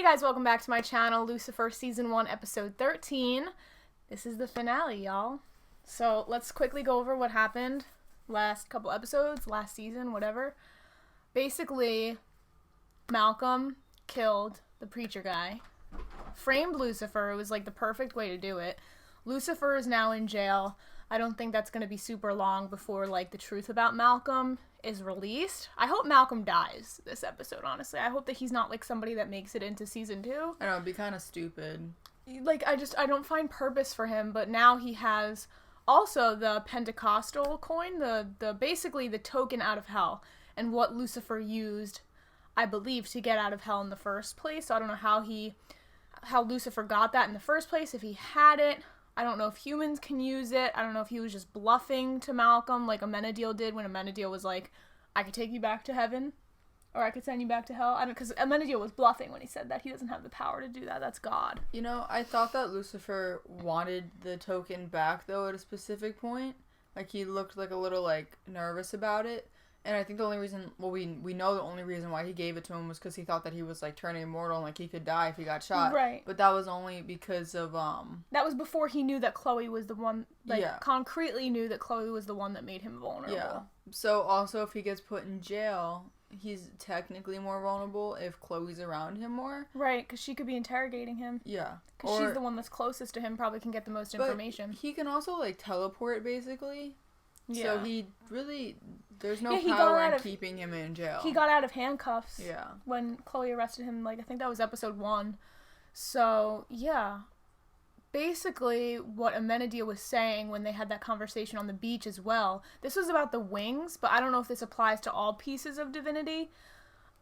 Hey guys, welcome back to my channel, Lucifer Season 1, Episode 13. This is the finale, y'all. So, let's quickly go over what happened last couple episodes, last season, whatever. Basically, Malcolm killed the preacher guy, framed Lucifer. It was like the perfect way to do it. Lucifer is now in jail. I don't think that's going to be super long before, like, the truth about Malcolm is released. I hope Malcolm dies this episode, honestly. I hope that he's not, like, somebody that makes it into Season 2. I know, it'd be kind of stupid. Like, I don't find purpose for him, but now he has also the Pentecostal coin, the basically the token out of hell, and what Lucifer used, I believe, to get out of hell in the first place. So I don't know how Lucifer got that in the first place, if he had it. I don't know if humans can use it. I don't know if he was just bluffing to Malcolm like Amenadiel did when Amenadiel was like, I could take you back to heaven, or I could send you back to hell. Because Amenadiel was bluffing when he said that. He doesn't have the power to do that. That's God. You know, I thought that Lucifer wanted the token back, though, at a specific point. Like, he looked like a little, like, nervous about it. And I think the only reason, well, we know the only reason why he gave it to him was because he thought that he was, like, turning immortal and, like, he could die if he got shot. Right. But that was only because of, That was before he knew that Chloe was the one, concretely knew that Chloe was the one that made him vulnerable. Yeah. So, also, if he gets put in jail, he's technically more vulnerable if Chloe's around him more. Right, because she could be interrogating him. Yeah. Because she's the one that's closest to him, probably can get the most information. He can also, like, teleport, basically. Yeah. So he really, there's no power in keeping him in jail. He got out of handcuffs. Yeah. When Chloe arrested him, like, I think that was episode 1. So, yeah. Basically, what Amenadiel was saying when they had that conversation on the beach as well, this was about the wings, but I don't know if this applies to all pieces of divinity.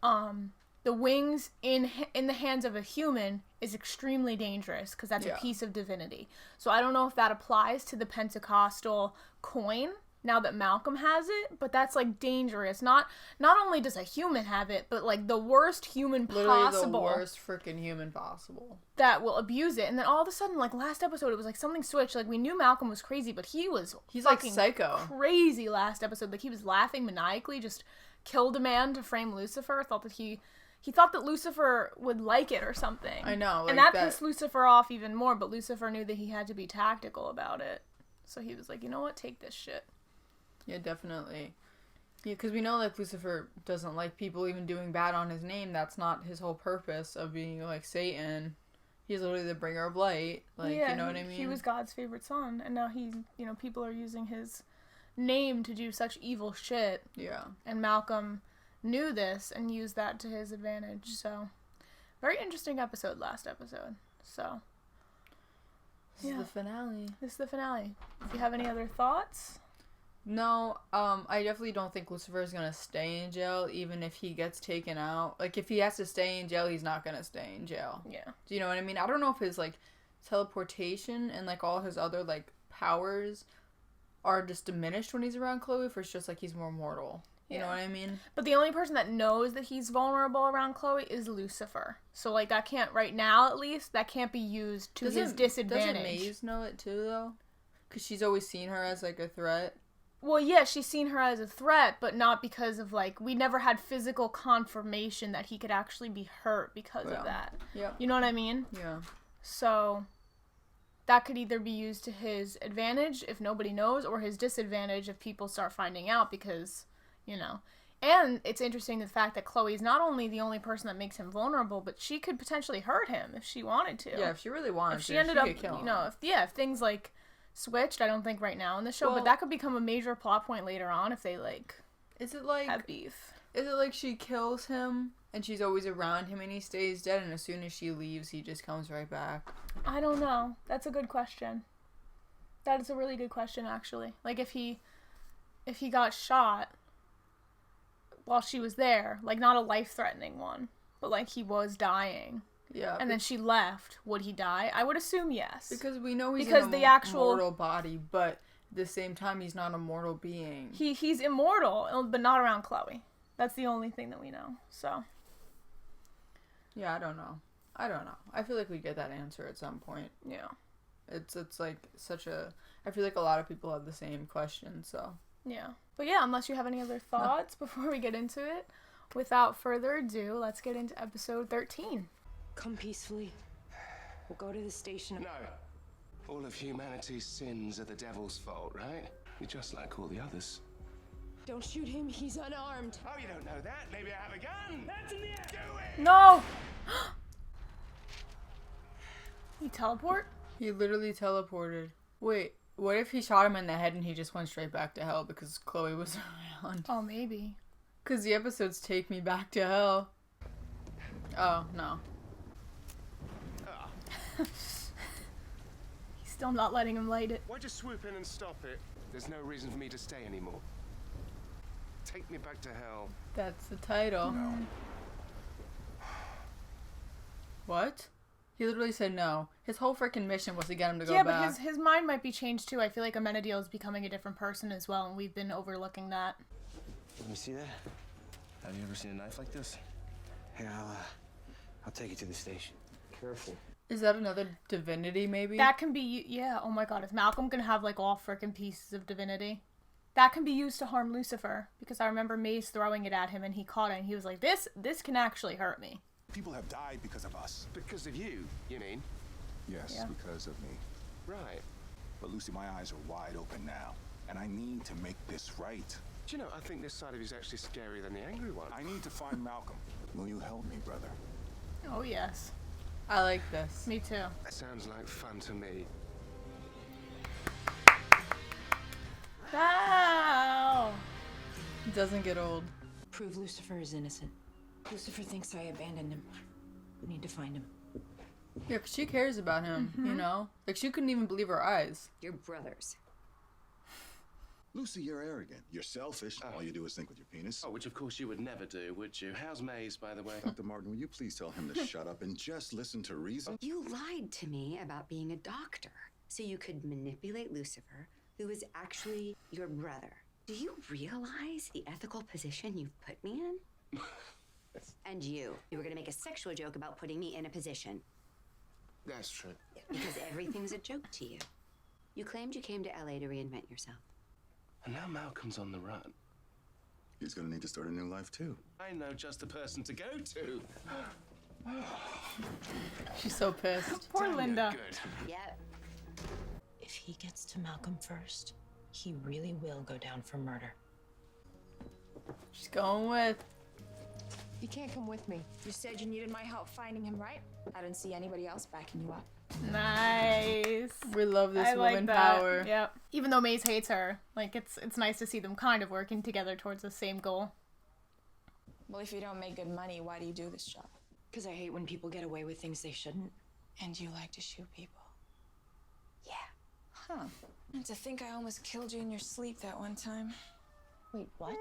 The wings in the hands of a human is extremely dangerous because that's a piece of divinity. So I don't know if that applies to the Pentecostal coin now that Malcolm has it, but that's, like, dangerous. Not only does a human have it, but, like, the worst human possible. Literally the worst freaking human possible. That will abuse it. And then all of a sudden, like, last episode, it was like something switched. Like, we knew Malcolm was crazy, but he's like psycho. Crazy last episode. Like, he was laughing maniacally, just killed a man to frame Lucifer. Thought that he thought that Lucifer would like it or something. I know. Like, and that pissed Lucifer off even more, but Lucifer knew that he had to be tactical about it. So he was like, you know what? Take this shit. Yeah, definitely. Yeah, because we know, like, Lucifer doesn't like people even doing bad on his name. That's not his whole purpose of being, like, Satan. He's literally the bringer of light. Like, yeah, you know what I mean? He was God's favorite son, and now people are using his name to do such evil shit. Yeah. And Malcolm knew this and used that to his advantage, so. Very interesting episode last episode, so. This is the finale. This is the finale. If you have any other thoughts? No, I definitely don't think Lucifer is gonna stay in jail, even if he gets taken out. Like, if he has to stay in jail, he's not gonna stay in jail. Yeah. Do you know what I mean? I don't know if his, like, teleportation and, like, all his other, like, powers are just diminished when he's around Chloe, if it's just, like, he's more mortal. You know what I mean? But the only person that knows that he's vulnerable around Chloe is Lucifer. So, like, that can't, right now at least, that can't be used to his disadvantage. Doesn't Maze know it too, though? Because she's always seen her as, like, a threat. Well, yeah, she's seen her as a threat, but not because of, like, we never had physical confirmation that he could actually be hurt because of that. Yeah. You know what I mean? Yeah. So, that could either be used to his advantage if nobody knows, or his disadvantage if people start finding out because, you know. And it's interesting the fact that Chloe's not only the only person that makes him vulnerable, but she could potentially hurt him if she wanted to. Yeah, if she really wanted to. If she ended up, you know, if things, like, switched, I don't think right now in the show, but that could become a major plot point later on if they, like, have beef. Is it like she kills him and she's always around him and he stays dead, and as soon as she leaves he just comes right back? I don't know. That's a good question. That is a really good question, actually. Like, if he got shot while she was there, like, not a life-threatening one, but, like, he was dying. Yeah. And then she left. Would he die? I would assume yes. Because we know he's in a mortal body, but at the same time, he's not a mortal being. He's immortal, but not around Chloe. That's the only thing that we know. So. Yeah, I don't know. I feel like we get that answer at some point. Yeah. It's like such a. I feel like a lot of people have the same question. So. Yeah. But yeah, unless you have any other thoughts before we get into it, without further ado, let's get into episode 13. Come peacefully. We'll go to the station. No. All of humanity's sins are the devil's fault, right? You're just like all the others. Don't shoot him. He's unarmed. Oh, you don't know that? Maybe I have a gun. That's in the air. Do it. No! You teleport? He literally teleported. Wait, what if he shot him in the head and he just went straight back to hell because Chloe was around? Oh, maybe. Because the episodes take me back to hell. Oh, no. He's still not letting him light it. Why'd you swoop in and stop it? There's no reason for me to stay anymore. Take me back to hell. That's the title. No. What? He literally said no. His whole freaking mission was to get him to go Yeah, back. but his mind might be changed too. I feel like Amenadiel is becoming a different person as well, and we've been overlooking that. Let me see that. Have you ever seen a knife like this? Yeah, I'll take you to the station. Careful. Is that another divinity, maybe? That can be, yeah, oh my god, is Malcolm gonna have like all frickin' pieces of divinity? That can be used to harm Lucifer, because I remember Maze throwing it at him and he caught it and he was like, this can actually hurt me. People have died because of us. Because of you mean? Yes, Yeah. because of me. Right. But Lucy, my eyes are wide open now, and I need to make this right. Do you know, I think this side of you is actually scarier than the angry one. I need to find Malcolm. Will you help me, brother? Oh yes. I like this. Me too. That sounds like fun to me. Ow! It doesn't get old. Prove Lucifer is innocent. Lucifer thinks I abandoned him. We need to find him. Yeah, 'cause she cares about him, you know? Like, she couldn't even believe her eyes. You're brothers. Lucy, you're arrogant. You're selfish. All you do is think with your penis. Oh, which of course you would never do, would you? How's Maze, by the way? Dr. Martin, will you please tell him to shut up and just listen to reason? You lied to me about being a doctor so you could manipulate Lucifer, who is actually your brother. Do you realize the ethical position you've put me in? And you were gonna make a sexual joke about putting me in a position. That's true. Because everything's a joke to you. You claimed you came to LA to reinvent yourself. And now Malcolm's on the run. He's gonna need to start a new life, too. I know just the person to go to. She's so pissed. Poor Damn, you're Linda. Good. Yep. If he gets to Malcolm first, he really will go down for murder. She's going with. You can't come with me. You said you needed my help finding him, right? I didn't see anybody else backing you up. Nice. We love this I like woman that. power. Yep. Even though Maze hates her, like it's nice to see them kind of working together towards the same goal. Well, if you don't make good money, why do you do this job? Because I hate when people get away with things they shouldn't. And you like to shoot people. Yeah. Huh. And to think I almost killed you in your sleep that one time. Wait, what?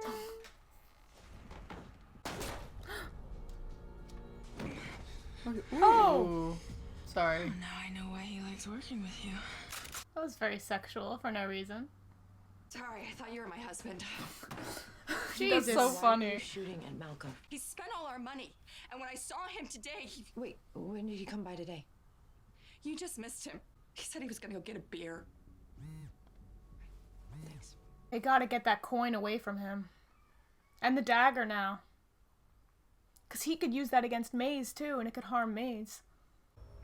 Oh! Sorry. Now I know why he likes working with you. That was very sexual for no reason. Sorry, I thought you were my husband. Jesus. That's so Why are funny. you shooting at Malcolm? He spent all our money. And when I saw him today, Wait, when did he come by today? you just missed him. He said he was gonna go get a beer. Thanks. They gotta get that coin away from him. And the dagger now. Because he could use that against Maze too, and it could harm Maze.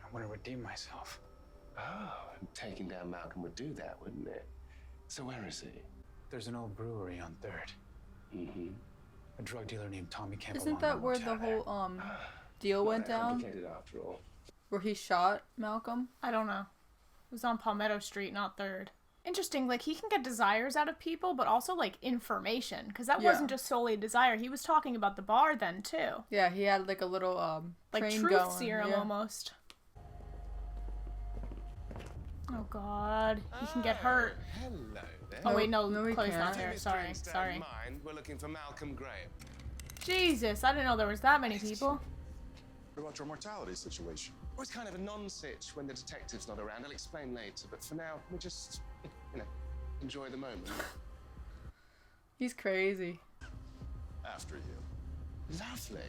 I want to redeem myself. Oh, taking down Malcolm would do that, wouldn't it? So where is he? There's an old brewery on 3rd. Mm-hmm. A drug dealer named Tommy Campbell. Isn't that where the whole, deal went down? Complicated after all. Where he shot Malcolm? I don't know. It was on Palmetto Street, not 3rd. Interesting, like, he can get desires out of people, but also, like, information. Because that Yeah. wasn't just solely a desire. He was talking about the bar then, too. Yeah, he had like a little, Like, train truth going. serum, Yeah. almost. Oh, God. He can get hurt. Hello there. Oh, wait, no, no, he Chloe's can't. not there. Sorry, sorry. We're looking for Malcolm Graham. Jesus, I didn't know there was that many people. What about your mortality situation? Well, it's kind of a non-sitch when the detective's not around. I'll explain later, but for now, we just, enjoy the moment. He's crazy. After you. Lovely.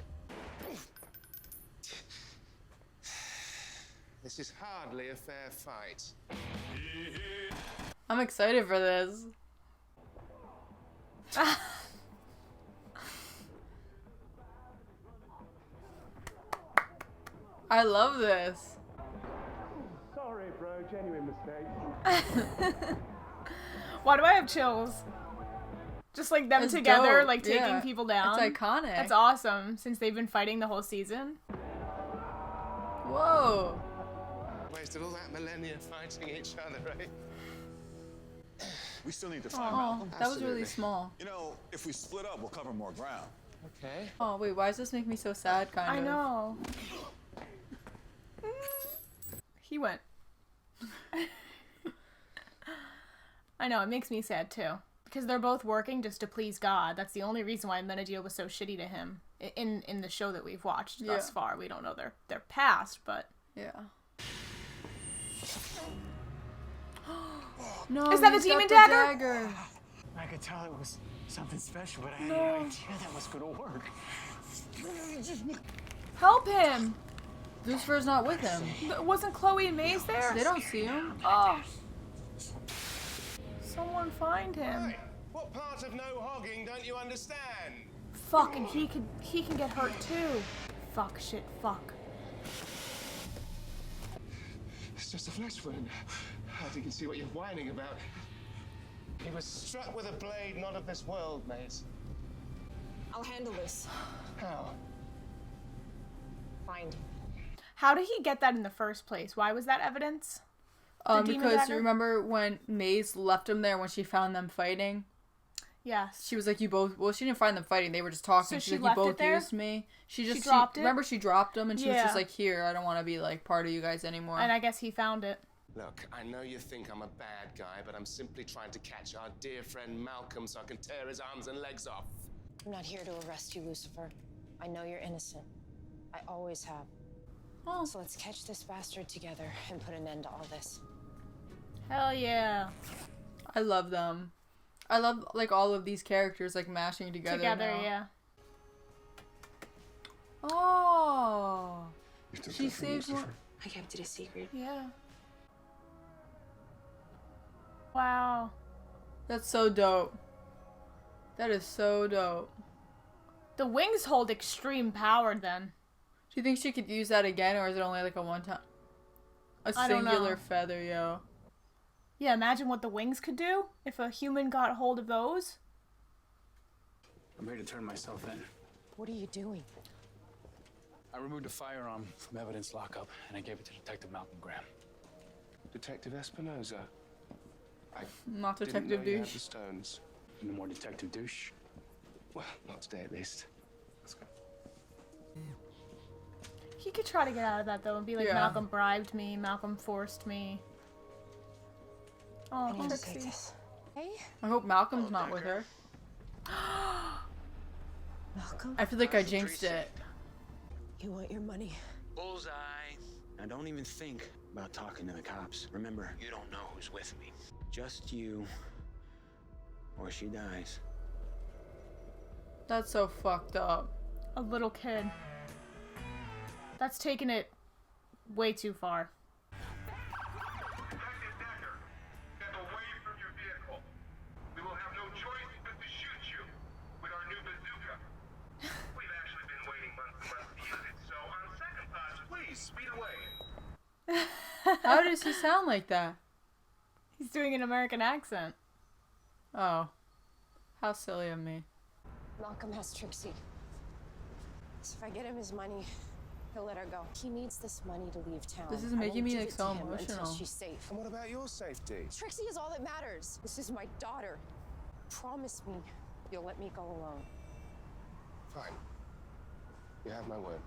This is hardly a fair fight. I'm excited for this. I love this. Sorry, bro. Genuine mistake. Why do I have chills? Just like them That's together, dope. like taking Yeah. people down. It's iconic. That's awesome, since they've been fighting the whole season. Whoa. Wasted all that millennia fighting each other, right? We still need to find Oh, Malcolm. that was really Absolutely. small. You know, if we split up, we'll cover more ground. Okay. Oh, wait, why does this make me so sad, kind I of? know. He went. I know, it makes me sad too. Because they're both working just to please God. That's the only reason why Amenadiel was so shitty to him in the show that we've watched thus far. We don't know their past, but... Yeah. No, Is that the he's demon got the dagger? I could tell it was something special, but I had No. no idea that was gonna work. Help him! Lucifer's not with him. Wasn't Chloe and Maze there? They don't see him. Oh. Someone find him. Hey, what part of no hogging don't you understand? Fuck, and he can get hurt too. Fuck, shit, fuck. It's just a flesh wound. I think you can see what you're whining about. He was struck with a blade not of this world, mate. I'll handle this. How? Find him. How did he get that in the first place? Why was that evidence? demon Because dagger? you remember when Maze left him there when she found them fighting? Yes. She was like, you both... Well, she didn't find them fighting. They were just talking. So She's she like, left you it both there? used me. She dropped it? Remember she dropped them and she was Yeah. just like, here, I don't want to be like part of you guys anymore. And I guess he found it. Look, I know you think I'm a bad guy, but I'm simply trying to catch our dear friend Malcolm so I can tear his arms and legs off. I'm not here to arrest you, Lucifer. I know you're innocent. I always have. Oh. So let's catch this bastard together and put an end to all this. Hell yeah. I love them. I love like all of these characters like mashing together. now. Yeah. Oh. She saved one. I kept it a secret. Yeah. Wow. That's so dope. That is so dope. The wings hold extreme power then. Do you think she could use that again, or is it only like a one time? A I don't know. singular feather, yo. Yeah, imagine what the wings could do if a human got hold of those. I'm ready to turn myself in. What are you doing? I removed a firearm from evidence lockup, and I gave it to Detective Malcolm Graham. Detective Espinosa. I Not didn't Detective know you had Douche. the stones. No more Detective Douche. Well, not today at least. Let's go. He could try to get out of that though and be like, Yeah. Malcolm bribed me, Malcolm forced me. Oh, I need to take Trixie. this. Hey, I hope Malcolm's not with her. Malcolm. I feel like I jinxed it. You want your money? Bullseye. Now don't even think about talking to the cops. Remember, you don't know who's with me. Just you, or she dies. That's so fucked up. A little kid. That's taking it way too far. Detective Decker, step away from your vehicle. We will have no choice but to shoot you with our new bazooka. We've actually been waiting months and months to use it, so on second thoughts, please speed away. How does he sound like that? He's doing an American accent. Oh. How silly of me. Malcolm has Trixie. So if I get him his money, he'll let her go. He needs this money to leave town. This is I making won't me, give like, it to so him until emotional. she's safe. And what about your safety? Trixie is all that matters. This is my daughter. Promise me you'll let me go alone. Fine. You have my word.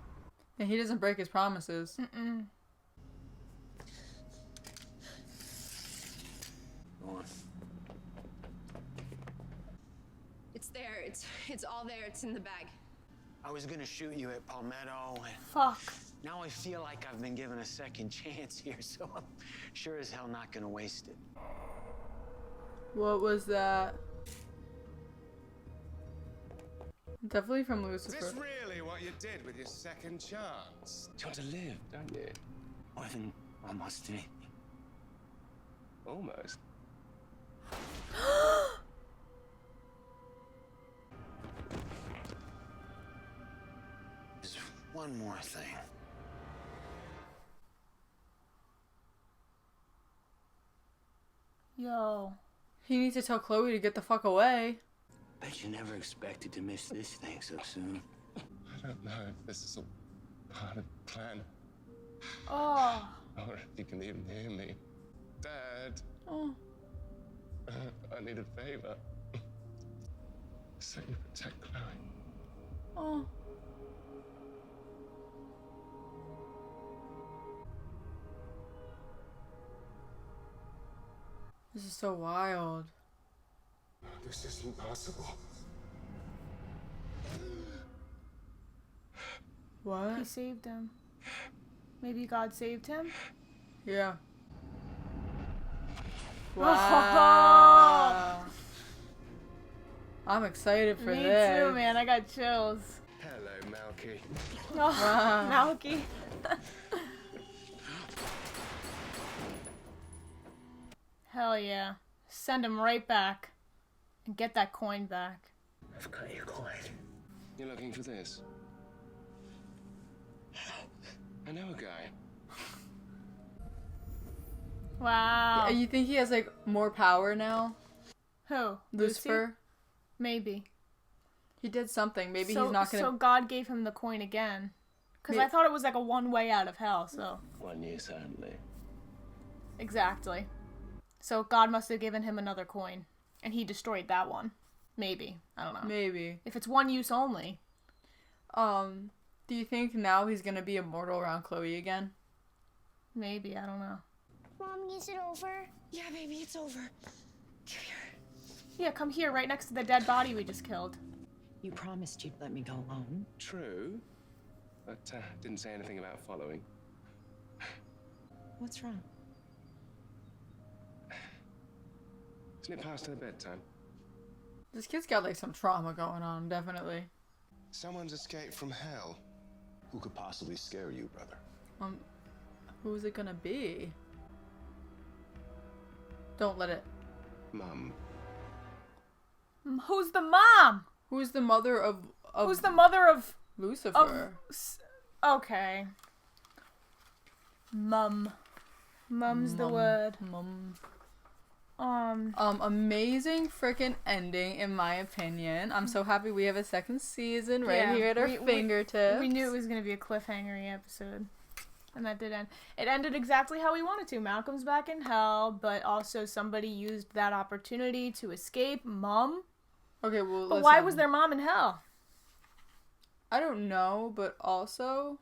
And he doesn't break his promises. Mm-mm. Go on. It's there. It's all there. It's in the bag. I was gonna shoot you at Palmetto, and Fuck. now I feel like I've been given a second chance here, so I'm sure as hell not gonna waste it. What was that? Definitely from Is Lucifer. this really what you did with your second chance? You want to live, don't you? More than almost did. Almost. There's one more thing. Yo. He needs to tell Chloe to get the fuck away. Bet you never expected to miss this thing so soon. I don't know if this is all part of the plan. Oh. Or if you can even hear me. Dad. Oh. I need a favor. So you protect Chloe. Oh. This is so wild. This isn't possible. What? He saved him. Maybe God saved him? Yeah. Oh. Wow. I'm excited for Me this. too, man. I got chills. Hello, Malky. Oh, Wow. Malky. Hell yeah. Send him right back. And get that coin back. I've got your coin. You're looking for this? I know a guy. Wow. You think he has like more power now? Who? Lucifer? Lucy? Maybe. He did something. Maybe so, he's not gonna. So God gave him the coin again. Because I thought it was like a one way out of hell, so. 1 year, sadly. Exactly. So God must have given him another coin. And he destroyed that one. Maybe. I don't know. Maybe. If it's one use only. Do you think now he's gonna be immortal around Chloe again? Maybe. I don't know. Mom, is it over? Yeah, baby, it's over. Come here. Yeah, come here, right next to the dead body we just killed. You promised you'd let me go alone. True. But didn't say anything about following. What's wrong? Isn't it past her bedtime? This kid's got like some trauma going on, definitely. Someone's escaped from hell. Who could possibly scare you, brother? Who's it gonna be? Don't let it. Mum. Who's the mom? Who's the mother of Who's the mother of Lucifer? Okay. Mum. Mum's the word. Mum. Amazing freaking ending, in my opinion. I'm so happy we have a second season right Yeah, here at our fingertips. We knew it was going to be a cliffhangery episode. And that did end. It ended exactly how we wanted to. Malcolm's back in hell, but also somebody used that opportunity to escape. Mom? Okay, well, But why was their mom in hell? I don't know, but also...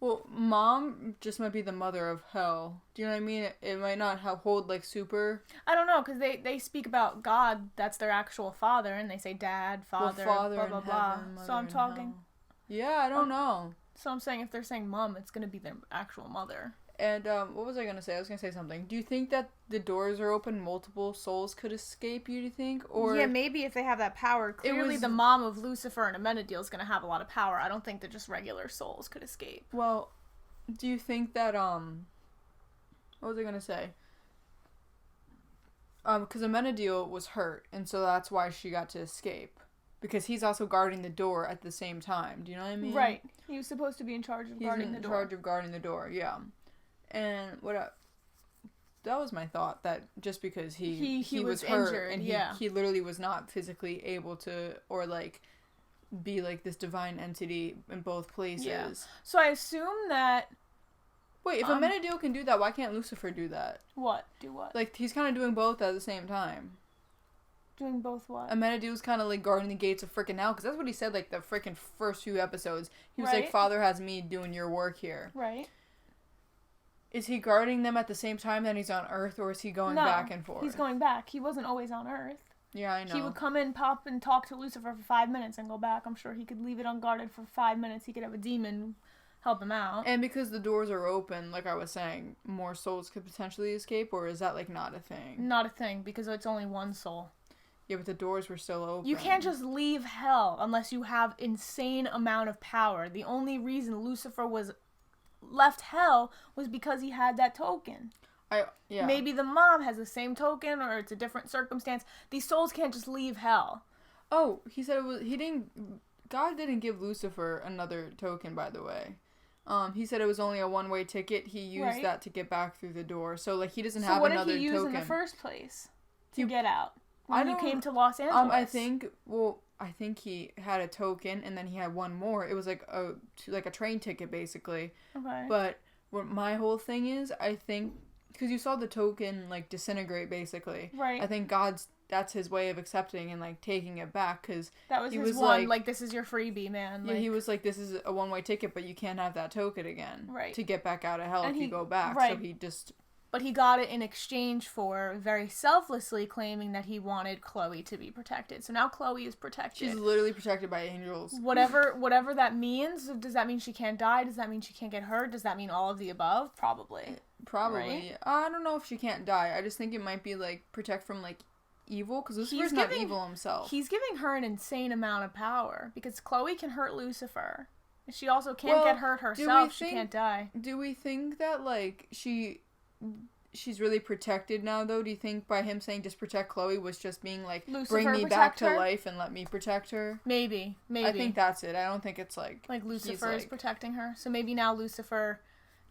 Well, mom just might be the mother of hell. Do you know what I mean? It might not hold, like, super... I don't know, because they speak about God. That's their actual father, and they say dad, father, father blah, blah, in blah. heaven, So I'm mother in talking... hell. Yeah, I don't know. So I'm saying if they're saying mom, it's going to be their actual mother. And, what was I going to say? I was going to say something. Do you think that the doors are open, multiple souls could escape, you do you think? Or yeah, maybe if they have that power. Clearly the mom of Lucifer and Amenadiel is going to have a lot of power. I don't think that just regular souls could escape. Well, do you think that, what was I going to say? Because Amenadiel was hurt, and so that's why she got to escape. Because he's also guarding the door at the same time. Do you know what I mean? Right. He was supposed to be in charge of guarding the door. He's in charge of guarding the door, yeah. And that was my thought, that just because he was hurt injured, and he literally was not physically able to, or like, be like this divine entity in both places. Yeah. So I assume that... Wait, if Amenadiel can do that, why can't Lucifer do that? What? Do what? Like, he's kind of doing both at the same time. Doing both what? Amenadiel's kind of like guarding the gates of frickin' hell, because that's what he said like the frickin' first few episodes. He was like, Father has me doing your work here. Right. Is he guarding them at the same time that he's on Earth, or is he going back and forth? He's going back. He wasn't always on Earth. Yeah, I know. He would come in, pop, and talk to Lucifer for 5 minutes and go back. I'm sure he could leave it unguarded for 5 minutes. He could have a demon help him out. And because the doors are open, like I was saying, more souls could potentially escape, or is that like not a thing? Not a thing, because it's only one soul. Yeah, but the doors were still open. You can't just leave hell unless you have insane amount of power. The only reason Lucifer was left hell was because he had that token. Yeah. Maybe the mom has the same token, or it's a different circumstance. These souls can't just leave hell. Oh, he said it was. God didn't give Lucifer another token, by the way. He said it was only a one-way ticket. He used that to get back through the door. So, like, he doesn't have another token. So what did he use in the first place to get out? When he came to Los Angeles? I think he had a token, and then he had one more. It was like a train ticket, basically. Okay. But what my whole thing is, I think, because you saw the token, like, disintegrate, basically. Right. I think that's his way of accepting and, like, taking it back, because that was his one, like, this is your freebie, man. Yeah, he was like, this is a one-way ticket, but you can't have that token again. Right. To get back out of hell if you go back. Right. So he just... But he got it in exchange for very selflessly claiming that he wanted Chloe to be protected. So now Chloe is protected. She's literally protected by angels. Whatever that means. Does that mean she can't die? Does that mean she can't get hurt? Does that mean all of the above? Probably. Right? I don't know if she can't die. I just think it might be, like, protect from, like, evil. Because Lucifer's not evil himself. He's giving her an insane amount of power. Because Chloe can hurt Lucifer. She also can't get hurt herself. She can't die. Do we think that, like, she's really protected now, though? Do you think by him saying just protect Chloe was just being like, Lucifer, bring me back to life and let me protect her? Maybe. I think that's it. I don't think it's like Lucifer is protecting her. So maybe now Lucifer,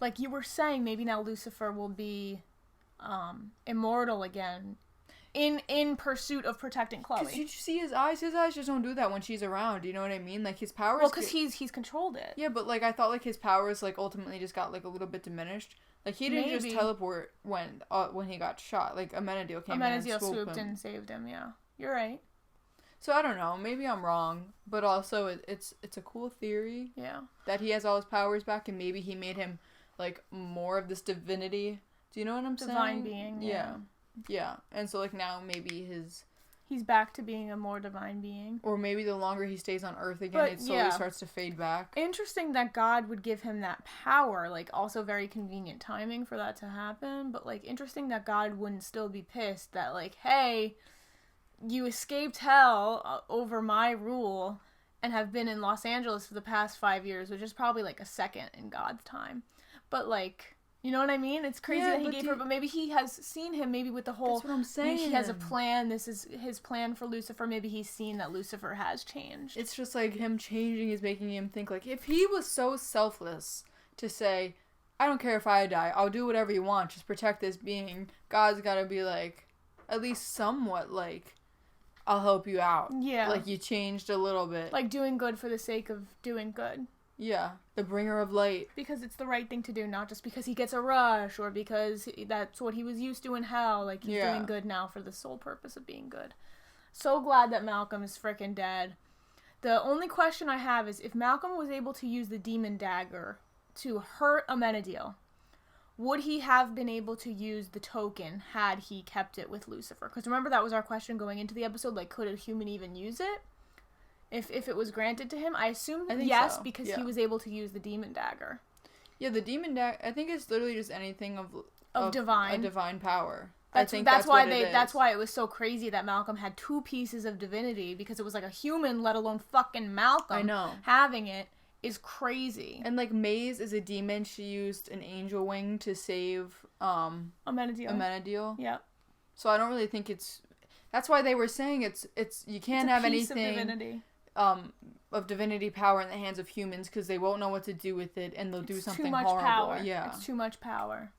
like you were saying, maybe now Lucifer will be immortal again in pursuit of protecting Chloe. Because you see his eyes just don't do that when she's around. Do you know what I mean? Like, his powers... Well, because he's controlled it. Yeah, but, like, I thought, like, his powers, like, ultimately just got, like, a little bit diminished. Like, he didn't just teleport when he got shot. Like, Amenadiel came in and swooped him. and saved him, yeah. You're right. So, I don't know. Maybe I'm wrong. But also, it's a cool theory. Yeah. That he has all his powers back, and maybe he made him, like, more of this divinity. Do you know what I'm saying? Divine being, yeah. Yeah. And so, like, now maybe he's back to being a more divine being. Or maybe the longer he stays on Earth again, it slowly starts to fade back. Interesting that God would give him that power. Like, also very convenient timing for that to happen. But, like, interesting that God wouldn't still be pissed that, like, hey, you escaped hell over my rule and have been in Los Angeles for the past 5 years, which is probably, like, a second in God's time. But, like... You know what I mean? It's crazy that he gave her, but maybe he has seen him, maybe with the whole... That's what I'm saying. Maybe he has a plan, this is his plan for Lucifer, maybe he's seen that Lucifer has changed. It's just like him changing is making him think, like, if he was so selfless to say, I don't care if I die, I'll do whatever you want, just protect this being, God's gotta be like, at least somewhat like, I'll help you out. Yeah. Like, you changed a little bit. Like, doing good for the sake of doing good. Yeah, the bringer of light. Because it's the right thing to do, not just because he gets a rush or because that's what he was used to in hell. Like, he's doing good now for the sole purpose of being good. So glad that Malcolm is freaking dead. The only question I have is if Malcolm was able to use the demon dagger to hurt Amenadiel, would he have been able to use the token had he kept it with Lucifer? Because remember, that was our question going into the episode, like, could a human even use it? If it was granted to him, I assume yes, so. Because he was able to use the demon dagger. Yeah, the demon dagger, I think it's literally just anything of divine. A divine power. That's why that's why it was so crazy that Malcolm had 2 pieces of divinity, because it was like a human, let alone fucking Malcolm. I know. Having it is crazy. And like Maze is a demon, she used an angel wing to save Amenadiel. Yep. So I don't really think that's why they were saying it's you can't have anything of divinity. Of divinity power in the hands of humans, because they won't know what to do with it, and they'll do something horrible. Power. Yeah, it's too much power.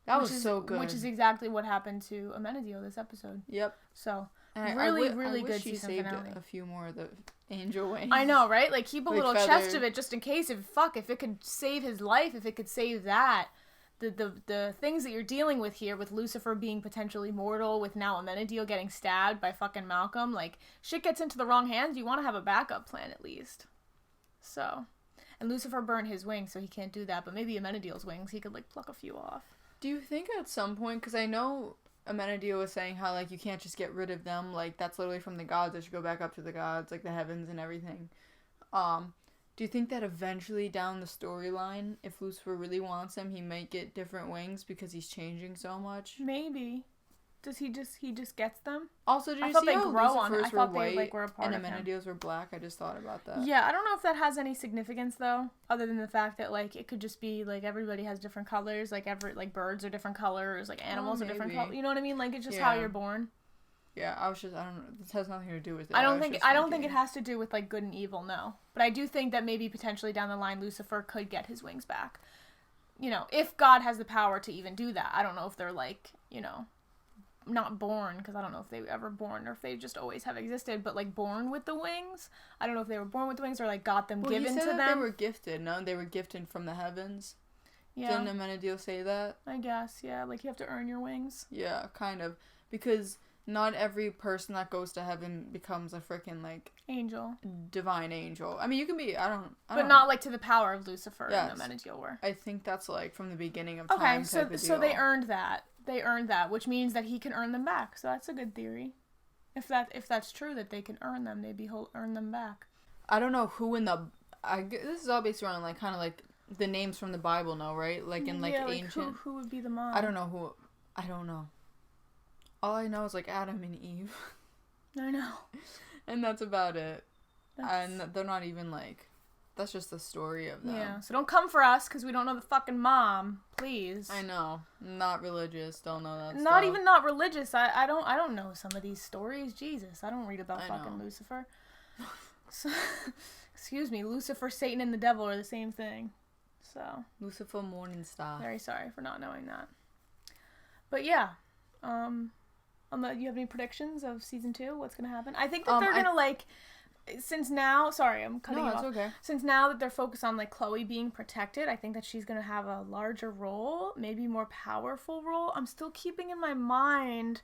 That was so good. Which is exactly what happened to Amenadiel this episode. Yep. So and really I good she season saved finale. A few more of the angel wings. I know, right? Like, keep a little feather. chest of it just in case. If it could save his life, if it could save that. The things that you're dealing with here, with Lucifer being potentially mortal, with now Amenadiel getting stabbed by fucking Malcolm, like, shit gets into the wrong hands, you want to have a backup plan at least. So, and Lucifer burnt his wings, so he can't do that, but maybe Amenadiel's wings, he could, like, pluck a few off. Do you think at some point, because I know Amenadiel was saying how, like, you can't just get rid of them, like, that's literally from the gods, they should go back up to the gods, like, the heavens and everything. Do you think that eventually down the storyline, if Lucifer really wants him, he might get different wings because he's changing so much? Maybe. Does he just gets them? Also, did you see how Lucifer's were white were a part and of him. Amenadiel's were black? I just thought about that. Yeah, I don't know if that has any significance though, other than the fact that, like, it could just be like everybody has different colors, like birds are different colors, like animals are different colors. You know what I mean? Like, it's just how you're born. Yeah, I don't know. This has nothing to do with it. I don't think it has to do with like good and evil, no. But I do think that maybe potentially down the line Lucifer could get his wings back. You know, if God has the power to even do that. I don't know if they're like, you know, not born, because I don't know if they were ever born or if they just always have existed, but like born with the wings. I don't know if they were born with the wings or like got them given to them. They were gifted. No, they were gifted from the heavens. Yeah. Didn't Amenadiel say that? I guess, yeah. Like you have to earn your wings. Yeah, kind of. Because not every person that goes to heaven becomes a freaking like angel, divine angel. I mean, you can be. But not like to the power of Lucifer yes. and the Amenadiel were. I think that's like from the beginning of time. Okay, so they earned that. They earned that, which means that he can earn them back. So that's a good theory. If that's true, that they can earn them, maybe he'll earn them back. I don't know who in the. This is all based around like kind of like the names from the Bible, no, right? Like in like ancient. Who would be the mom? I don't know who. I don't know. All I know is like Adam and Eve. I know. And that's about it. And they're not even like. That's just the story of them. Yeah, so don't come for us because we don't know the fucking mom. Please. I know. Not religious. Don't know that Not stuff. even not religious. I don't know some of these stories. Jesus. I don't read about fucking Lucifer. So, excuse me. Lucifer, Satan, and the devil are the same thing. So. Lucifer, morning star. Very sorry for not knowing that. But yeah. You have any predictions of season 2? What's going to happen? I think that they're going to like... Since now, sorry, I'm cutting you off. Okay. Since now that they're focused on like Chloe being protected, I think that she's gonna have a larger role, maybe more powerful role. I'm still keeping in my mind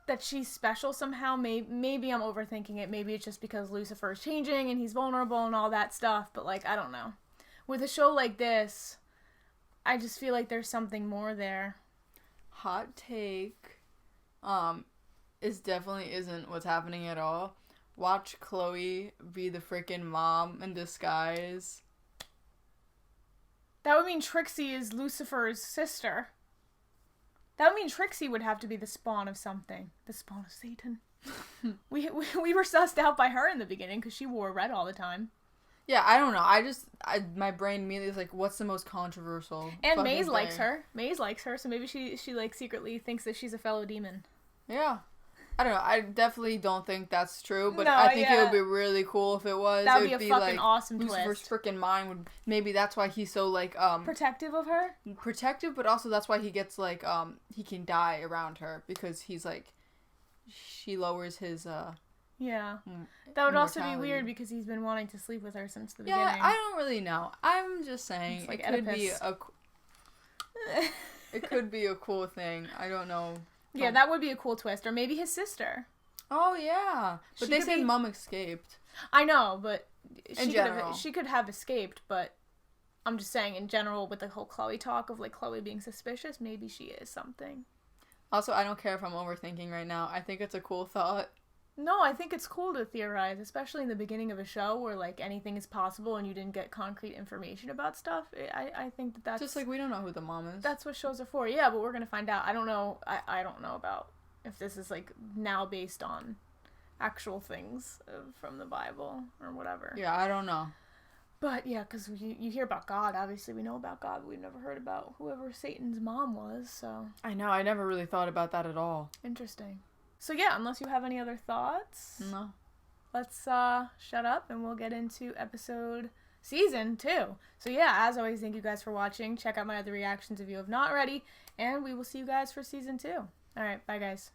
that she's special somehow. Maybe I'm overthinking it. Maybe it's just because Lucifer is changing and he's vulnerable and all that stuff. But like, I don't know. With a show like this, I just feel like there's something more there. Hot take, is definitely isn't what's happening at all. Watch Chloe be the freaking mom in disguise. That would mean Trixie is Lucifer's sister. That would mean Trixie would have to be the spawn of something. The spawn of Satan. we were sussed out by her in the beginning because she wore red all the time. Yeah, I don't know. My brain immediately is like, what's the most controversial? And Maze likes her. Maze likes her, so maybe she like secretly thinks that she's a fellow demon. Yeah. I don't know. I definitely don't think that's true, but I think it would be really cool if it was. That would be a fucking like, awesome Lucifer's twist. freaking mind would. Maybe that's why he's so like protective of her. Protective, but also that's why he gets like he can die around her because he's like she lowers his Yeah. That would also be weird because he's been wanting to sleep with her since the beginning. Yeah, I don't really know. I'm just saying like it could be it could be a cool thing. I don't know. Yeah, that would be a cool twist. Or maybe his sister. Oh, yeah. But they said Mom escaped. I know, but she could have escaped, but I'm just saying in general with the whole Chloe talk of like Chloe being suspicious, maybe she is something. Also, I don't care if I'm overthinking right now. I think it's a cool thought. No, I think it's cool to theorize, especially in the beginning of a show where like anything is possible and you didn't get concrete information about stuff. I think that's just like we don't know who the mom is. That's what shows are for. Yeah, but we're gonna find out. I don't know. I don't know about if this is like now based on actual things from the Bible or whatever. Yeah, I don't know. But yeah, because you hear about God. Obviously, we know about God, but we've never heard about whoever Satan's mom was. So I know. I never really thought about that at all. Interesting. So yeah, unless you have any other thoughts, no. Let's shut up and we'll get into season 2. So yeah, as always, thank you guys for watching. Check out my other reactions if you have not already, and we will see you guys for season 2. All right, bye guys.